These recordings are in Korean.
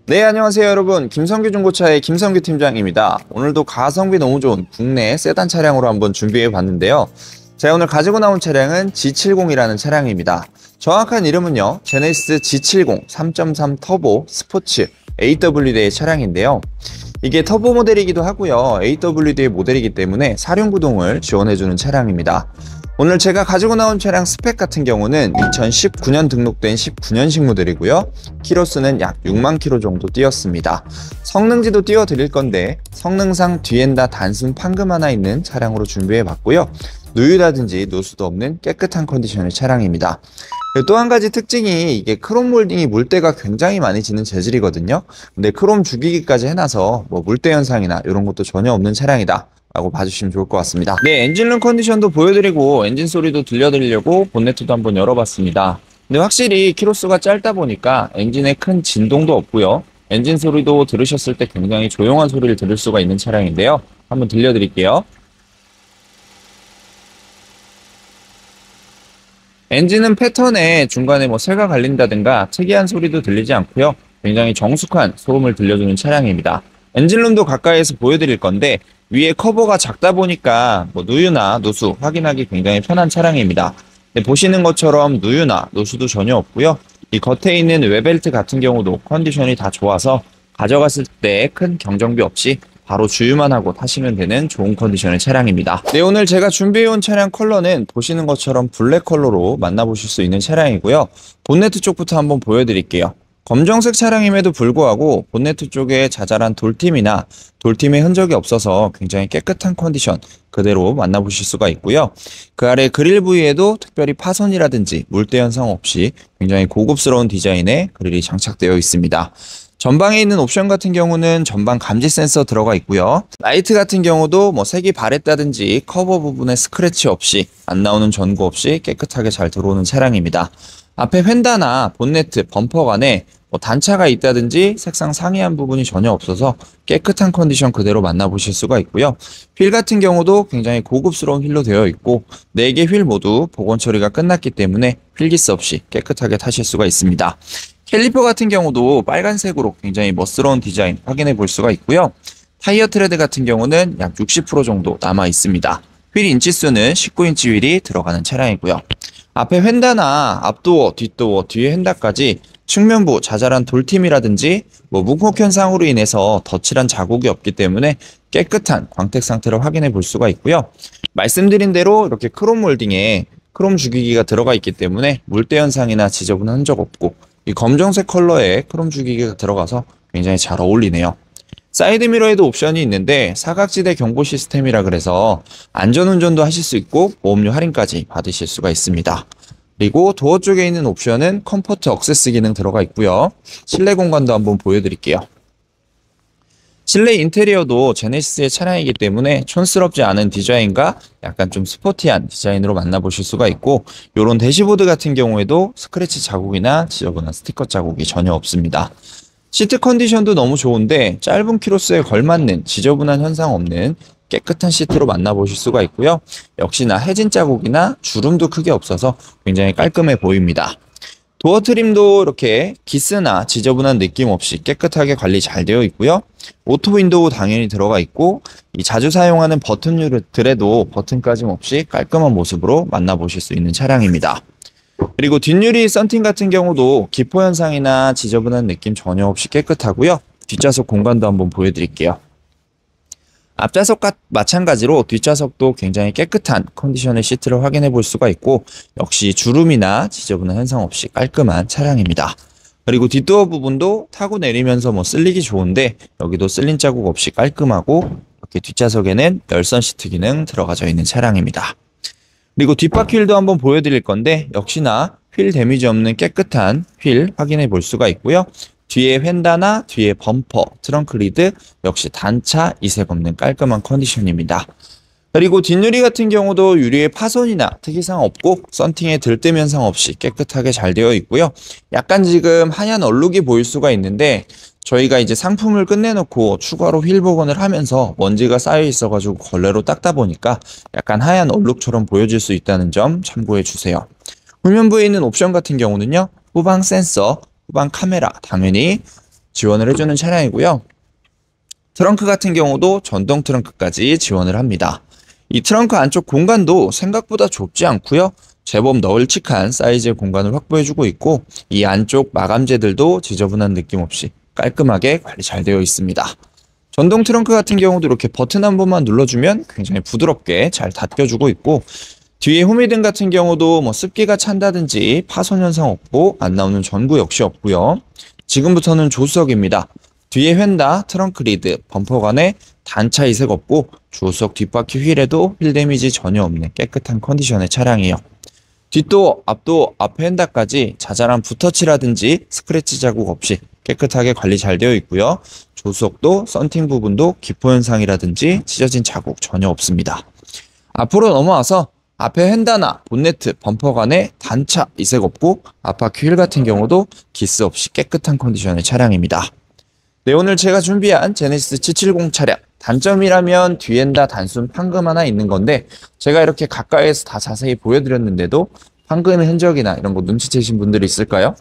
네, 안녕하세요 여러분. 김성규 중고차의 김성규 팀장입니다. 오늘도 가성비 너무 좋은 국내 세단 차량으로 한번 준비해 봤는데요. 제가 오늘 가지고 나온 차량은 G70이라는 차량입니다. 정확한 이름은요, 제네시스 G70 3.3 터보 스포츠 AWD의 차량인데요. 이게 터보 모델이기도 하고요, AWD의 모델이기 때문에 사륜구동을 지원해주는 차량입니다. 오늘 제가 가지고 나온 차량 스펙 같은 경우는 2019년 등록된 19년식 모델이고요. 키로수는 약 6만 킬로 정도 뛰었습니다. 성능지도 띄워드릴 건데 성능상 뒤엔 다 단순 판금 하나 있는 차량으로 준비해 봤고요. 누유라든지 노수도 없는 깨끗한 컨디션의 차량입니다. 또 한 가지 특징이 이게 크롬 몰딩이 물때가 굉장히 많이 지는 재질이거든요. 근데 크롬 죽이기까지 해놔서 뭐 물때 현상이나 이런 것도 전혀 없는 차량이다 라고 봐주시면 좋을 것 같습니다. 네, 엔진룸 컨디션도 보여드리고 엔진 소리도 들려드리려고 본네트도 한번 열어봤습니다. 근데 확실히 키로수가 짧다 보니까 엔진에 큰 진동도 없고요. 엔진 소리도 들으셨을 때 굉장히 조용한 소리를 들을 수가 있는 차량인데요. 한번 들려드릴게요. 엔진은 패턴에 중간에 뭐 새가 갈린다든가 특이한 소리도 들리지 않고요. 굉장히 정숙한 소음을 들려주는 차량입니다. 엔진룸도 가까이에서 보여드릴 건데 위에 커버가 작다 보니까 뭐 누유나 노수 확인하기 굉장히 편한 차량입니다. 보시는 것처럼 누유나 노수도 전혀 없고요. 이 겉에 있는 외벨트 같은 경우도 컨디션이 다 좋아서 가져갔을 때 큰 경정비 없이 바로 주유만 하고 타시면 되는 좋은 컨디션의 차량입니다. 네, 오늘 제가 준비해온 차량 컬러는 보시는 것처럼 블랙 컬러로 만나보실 수 있는 차량이고요. 본네트 쪽부터 한번 보여드릴게요. 검정색 차량임에도 불구하고 본네트 쪽에 자잘한 돌팀이나 돌팀의 흔적이 없어서 굉장히 깨끗한 컨디션 그대로 만나보실 수가 있고요. 그 아래 그릴 부위에도 특별히 파손이라든지 물때 현상 없이 굉장히 고급스러운 디자인의 그릴이 장착되어 있습니다. 전방에 있는 옵션 같은 경우는 전방 감지 센서 들어가 있고요. 라이트 같은 경우도 뭐 색이 바랬다든지 커버 부분에 스크래치 없이 안 나오는 전구 없이 깨끗하게 잘 들어오는 차량입니다. 앞에 휀다나 본네트, 범퍼간에 뭐 단차가 있다든지 색상 상이한 부분이 전혀 없어서 깨끗한 컨디션 그대로 만나보실 수가 있고요. 휠 같은 경우도 굉장히 고급스러운 휠로 되어 있고 4개 휠 모두 복원 처리가 끝났기 때문에 필기스 없이 깨끗하게 타실 수가 있습니다. 캘리퍼 같은 경우도 빨간색으로 굉장히 멋스러운 디자인 확인해 볼 수가 있고요. 타이어 트레드 같은 경우는 약 60% 정도 남아 있습니다. 휠 인치수는 19인치 휠이 들어가는 차량이고요. 앞에 휀다나 앞도어, 뒷도어, 뒤에 휀다까지 측면부 자잘한 돌팀이라든지 뭐 뭉콕 현상으로 인해서 덧칠한 자국이 없기 때문에 깨끗한 광택 상태를 확인해 볼 수가 있고요. 말씀드린 대로 이렇게 크롬 몰딩에 크롬 주기기가 들어가 있기 때문에 물때 현상이나 지저분한 흔적 없고 이 검정색 컬러에 크롬 주기기가 들어가서 굉장히 잘 어울리네요. 사이드미러에도 옵션이 있는데 사각지대 경보 시스템이라 그래서 안전운전도 하실 수 있고 보험료 할인까지 받으실 수가 있습니다. 그리고 도어 쪽에 있는 옵션은 컴포트 억세스 기능 들어가 있고요. 실내 공간도 한번 보여드릴게요. 실내 인테리어도 제네시스의 차량이기 때문에 촌스럽지 않은 디자인과 약간 좀 스포티한 디자인으로 만나보실 수가 있고 이런 대시보드 같은 경우에도 스크래치 자국이나 지저분한 스티커 자국이 전혀 없습니다. 시트 컨디션도 너무 좋은데 짧은 키로수에 걸맞는 지저분한 현상 없는 깨끗한 시트로 만나보실 수가 있고요. 역시나 해진 자국이나 주름도 크게 없어서 굉장히 깔끔해 보입니다. 도어 트림도 이렇게 기스나 지저분한 느낌 없이 깨끗하게 관리 잘 되어 있고요. 오토 윈도우 당연히 들어가 있고 이 자주 사용하는 버튼들에도 버튼 까짐 없이 깔끔한 모습으로 만나보실 수 있는 차량입니다. 그리고 뒷유리 썬팅 같은 경우도 기포 현상이나 지저분한 느낌 전혀 없이 깨끗하고요. 뒷좌석 공간도 한번 보여드릴게요. 앞좌석과 마찬가지로 뒷좌석도 굉장히 깨끗한 컨디션의 시트를 확인해 볼 수가 있고 역시 주름이나 지저분한 현상 없이 깔끔한 차량입니다. 그리고 뒷도어 부분도 타고 내리면서 뭐 쓸리기 좋은데 여기도 쓸린 자국 없이 깔끔하고 이렇게 뒷좌석에는 열선 시트 기능 들어가져 있는 차량입니다. 그리고 뒷바퀴 휠도 한번 보여드릴 건데 역시나 휠 데미지 없는 깨끗한 휠 확인해 볼 수가 있고요. 뒤에 휀다나 뒤에 범퍼, 트렁크 리드 역시 단차, 이색 없는 깔끔한 컨디션입니다. 그리고 뒷유리 같은 경우도 유리에 파손이나 특이사항 없고 썬팅에 들뜸 현상 없이 깨끗하게 잘 되어 있고요. 약간 지금 하얀 얼룩이 보일 수가 있는데 저희가 이제 상품을 끝내놓고 추가로 휠 복원을 하면서 먼지가 쌓여 있어가지고 걸레로 닦다 보니까 약간 하얀 얼룩처럼 보여질 수 있다는 점 참고해 주세요. 후면부에 있는 옵션 같은 경우는요, 후방 센서, 후방 카메라 당연히 지원을 해주는 차량이고요. 트렁크 같은 경우도 전동 트렁크까지 지원을 합니다. 이 트렁크 안쪽 공간도 생각보다 좁지 않고요. 제법 널찍한 사이즈의 공간을 확보해주고 있고 이 안쪽 마감재들도 지저분한 느낌 없이 깔끔하게 관리 잘 되어 있습니다. 전동 트렁크 같은 경우도 이렇게 버튼 한 번만 눌러주면 굉장히 부드럽게 잘 닫혀주고 있고 뒤에 호미등 같은 경우도 뭐 습기가 찬다든지 파손 현상 없고 안 나오는 전구 역시 없고요. 지금부터는 조수석입니다. 뒤에 휀다, 트렁크 리드, 범퍼관에 단차 이색 없고 주석 뒷바퀴 휠에도 휠 데미지 전혀 없는 깨끗한 컨디션의 차량이에요. 뒷도, 앞도, 앞 휀다까지 자잘한 붓터치라든지 스크래치 자국 없이 깨끗하게 관리 잘 되어 있고요. 조수석도 썬팅 부분도 기포 현상이라든지 찢어진 자국 전혀 없습니다. 앞으로 넘어와서 앞에 휀다나 본네트, 범퍼관에 단차 이색 없고 앞바퀴 휠 같은 경우도 기스 없이 깨끗한 컨디션의 차량입니다. 네, 오늘 제가 준비한 제네시스 770 차량 단점이라면 뒤엔다 단순 판금 하나 있는 건데 제가 이렇게 가까이에서 다 자세히 보여드렸는데도 판금의 흔적이나 이런 거 눈치채신 분들이 있을까요?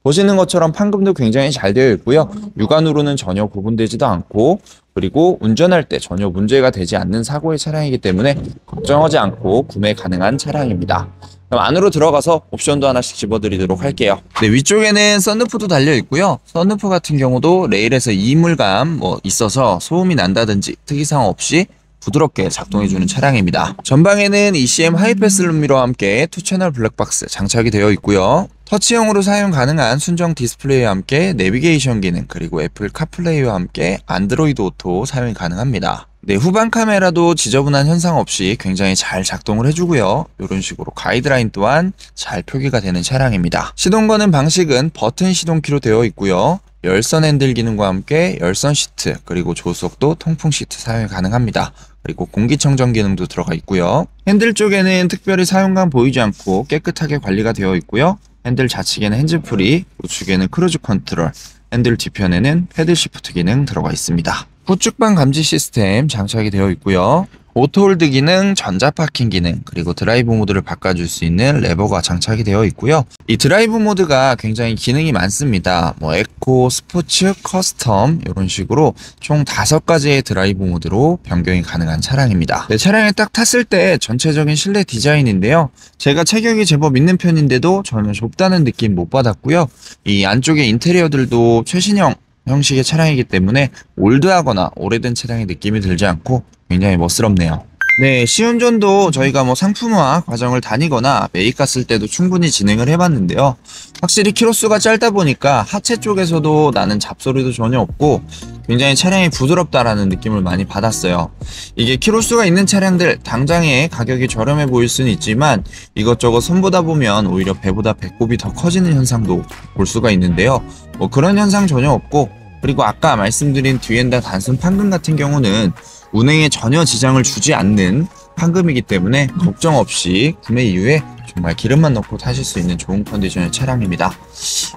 보시는 것처럼 판금도 굉장히 잘 되어 있고요. 육안으로는 전혀 구분되지도 않고 그리고 운전할 때 전혀 문제가 되지 않는 사고의 차량이기 때문에 걱정하지 않고 구매 가능한 차량입니다. 그럼 안으로 들어가서 옵션도 하나씩 집어드리도록 할게요. 네, 위쪽에는 썬루프도 달려 있고요. 썬루프 같은 경우도 레일에서 이물감 있어서 소음이 난다든지 특이사항 없이 부드럽게 작동해주는 차량입니다. 전방에는 ECM 하이패스 룸미러와 함께 2채널 블랙박스 장착이 되어 있고요. 터치형으로 사용 가능한 순정 디스플레이와 함께 내비게이션 기능 그리고 애플 카플레이와 함께 안드로이드 오토 사용이 가능합니다. 네, 후방 카메라도 지저분한 현상 없이 굉장히 잘 작동을 해주고요. 이런 식으로 가이드라인 또한 잘 표기가 되는 차량입니다. 시동 거는 방식은 버튼 시동키로 되어 있고요. 열선 핸들 기능과 함께 열선 시트 그리고 조수석도 통풍 시트 사용이 가능합니다. 그리고 공기청정 기능도 들어가 있고요. 핸들 쪽에는 특별히 사용감 보이지 않고 깨끗하게 관리가 되어 있고요. 핸들 좌측에는 핸즈프리, 우측에는 크루즈 컨트롤, 핸들 뒤편에는 패들 시프트 기능 들어가 있습니다. 후측방 감지 시스템 장착이 되어 있고요. 오토홀드 기능, 전자파킹 기능, 그리고 드라이브 모드를 바꿔줄 수 있는 레버가 장착이 되어 있고요. 이 드라이브 모드가 굉장히 기능이 많습니다. 에코, 스포츠, 커스텀 이런 식으로 총 5가지의 드라이브 모드로 변경이 가능한 차량입니다. 네, 차량에 딱 탔을 때 전체적인 실내 디자인인데요. 제가 체격이 제법 있는 편인데도 전혀 좁다는 느낌 못 받았고요. 이 안쪽의 인테리어들도 최신형 형식의 차량이기 때문에 올드하거나 오래된 차량의 느낌이 들지 않고 굉장히 멋스럽네요. 네, 시운전도 저희가 상품화 과정을 다니거나 매입 갔을 때도 충분히 진행을 해봤는데요. 확실히 키로수가 짧다 보니까 하체 쪽에서도 나는 잡소리도 전혀 없고 굉장히 차량이 부드럽다라는 느낌을 많이 받았어요. 이게 키로수가 있는 차량들 당장에 가격이 저렴해 보일 수는 있지만 이것저것 손보다 보면 오히려 배보다 배꼽이 더 커지는 현상도 볼 수가 있는데요. 그런 현상 전혀 없고 그리고 아까 말씀드린 뒤엔다 단순 판금 같은 경우는 운행에 전혀 지장을 주지 않는 판금이기 때문에 걱정 없이 구매 이후에 정말 기름만 넣고 타실 수 있는 좋은 컨디션의 차량입니다.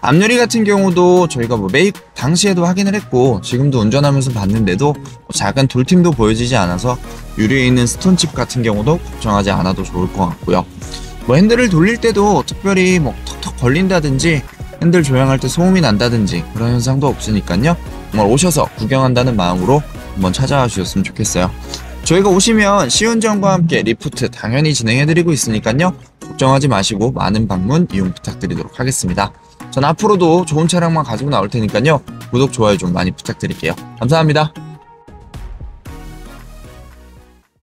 앞유리 같은 경우도 저희가 매입 당시에도 확인을 했고 지금도 운전하면서 봤는데도 작은 돌팀도 보여지지 않아서 유리에 있는 스톤칩 같은 경우도 걱정하지 않아도 좋을 것 같고요. 핸들을 돌릴 때도 특별히 턱턱 걸린다든지 핸들 조향할 때 소음이 난다든지 그런 현상도 없으니까요. 정말 오셔서 구경한다는 마음으로 한번 찾아와 주셨으면 좋겠어요. 저희가 오시면 시운전과 함께 리프트 당연히 진행해드리고 있으니까요. 걱정하지 마시고 많은 방문 이용 부탁드리도록 하겠습니다. 전 앞으로도 좋은 차량만 가지고 나올 테니까요. 구독, 좋아요 좀 많이 부탁드릴게요. 감사합니다.